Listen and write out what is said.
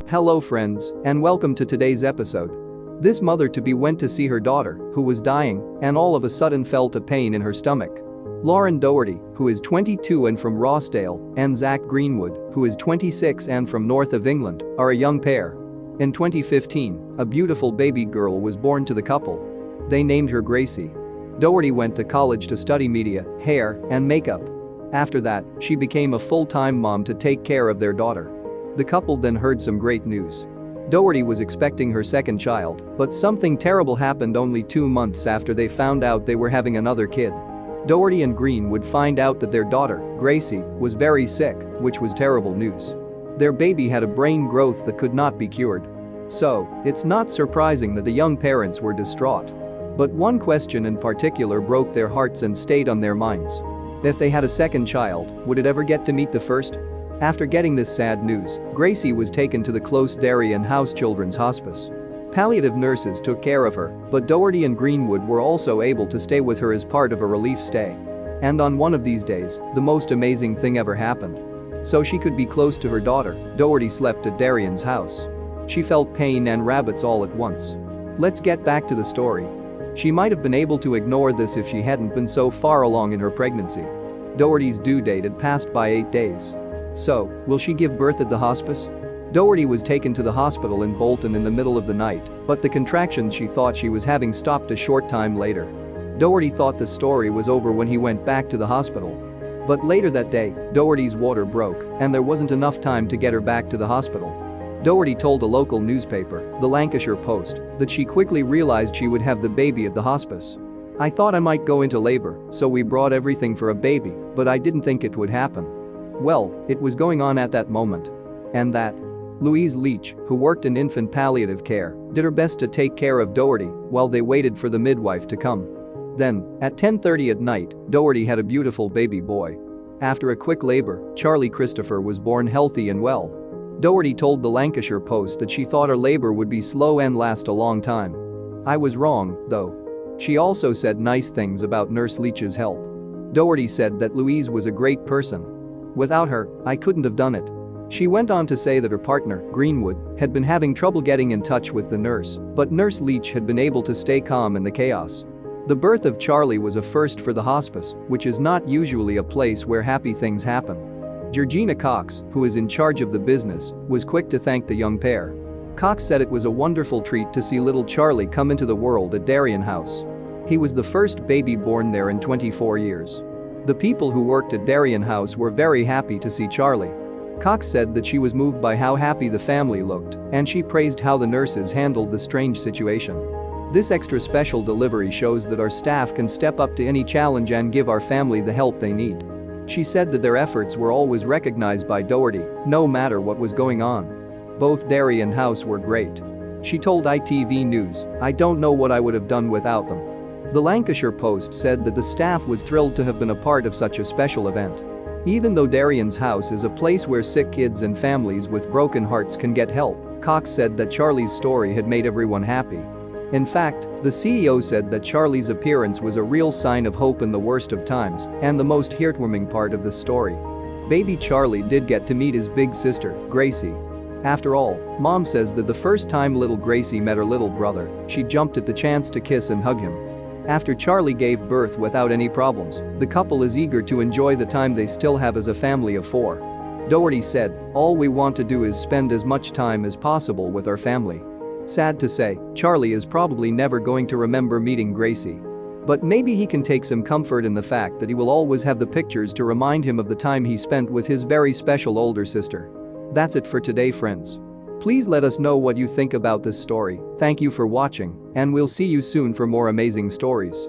Hello friends, and welcome to today's episode. This mother-to-be went to see her daughter, who was dying, and all of a sudden felt a pain in her stomach. Lauren Doherty, who is 22 and from Rossdale, and Zach Greenwood, who is 26 and from north of England, are a young pair. In 2015, a beautiful baby girl was born to the couple. They named her Gracie. Doherty went to college to study media, hair, and makeup. After that, she became a full-time mom to take care of their daughter. The couple then heard some great news. Doherty was expecting her second child, but something terrible happened only 2 months after they found out they were having another kid. Doherty and Green would find out that their daughter, Gracie, was very sick, which was terrible news. Their baby had a brain growth that could not be cured. So, it's not surprising that the young parents were distraught. But one question in particular broke their hearts and stayed on their minds. If they had a second child, would it ever get to meet the first? After getting this sad news, Gracie was taken to the close Darien House Children's Hospice. Palliative nurses took care of her, but Doherty and Greenwood were also able to stay with her as part of a relief stay. And on one of these days, the most amazing thing ever happened. So she could be close to her daughter, Doherty slept at Darien's house. She felt pain and rabbits all at once. Let's get back to the story. She might have been able to ignore this if she hadn't been so far along in her pregnancy. Doherty's due date had passed by 8 days. So, will she give birth at the hospice? Doherty was taken to the hospital in Bolton in the middle of the night, but the contractions she thought she was having stopped a short time later. Doherty thought the story was over when he went back to the hospital. But later that day, Doherty's water broke, and there wasn't enough time to get her back to the hospital. Doherty told a local newspaper, the Lancashire Post, that she quickly realized she would have the baby at the hospice. "I thought I might go into labor, so we brought everything for a baby, but I didn't think it would happen." Well, it was going on at that moment. And that. Louise Leach, who worked in infant palliative care, did her best to take care of Doherty while they waited for the midwife to come. Then, at 10:30 at night, Doherty had a beautiful baby boy. After a quick labor, Charlie Christopher was born healthy and well. Doherty told the Lancashire Post that she thought her labor would be slow and last a long time. "I was wrong, though." She also said nice things about Nurse Leach's help. Doherty said that Louise was a great person. "Without her, I couldn't have done it." She went on to say that her partner, Greenwood, had been having trouble getting in touch with the nurse, but Nurse Leach had been able to stay calm in the chaos. The birth of Charlie was a first for the hospice, which is not usually a place where happy things happen. Georgina Cox, who is in charge of the business, was quick to thank the young pair. Cox said it was a wonderful treat to see little Charlie come into the world at Darien House. He was the first baby born there in 24 years. The people who worked at Darien House were very happy to see Charlie. Cox said that she was moved by how happy the family looked, and she praised how the nurses handled the strange situation. "This extra special delivery shows that our staff can step up to any challenge and give our family the help they need." She said that their efforts were always recognized by Doherty, no matter what was going on. Both Darien House were great. She told ITV News, "I don't know what I would have done without them." The Lancashire Post said that the staff was thrilled to have been a part of such a special event. Even though Darien's house is a place where sick kids and families with broken hearts can get help, Cox said that Charlie's story had made everyone happy. In fact, the CEO said that Charlie's appearance was a real sign of hope in the worst of times and the most heartwarming part of the story. Baby Charlie did get to meet his big sister, Gracie. After all, Mom says that the first time little Gracie met her little brother, she jumped at the chance to kiss and hug him. After Charlie gave birth without any problems, the couple is eager to enjoy the time they still have as a family of 4. Doherty said, "All we want to do is spend as much time as possible with our family." Sad to say, Charlie is probably never going to remember meeting Gracie. But maybe he can take some comfort in the fact that he will always have the pictures to remind him of the time he spent with his very special older sister. That's it for today, friends. Please let us know what you think about this story. Thank you for watching, and we'll see you soon for more amazing stories.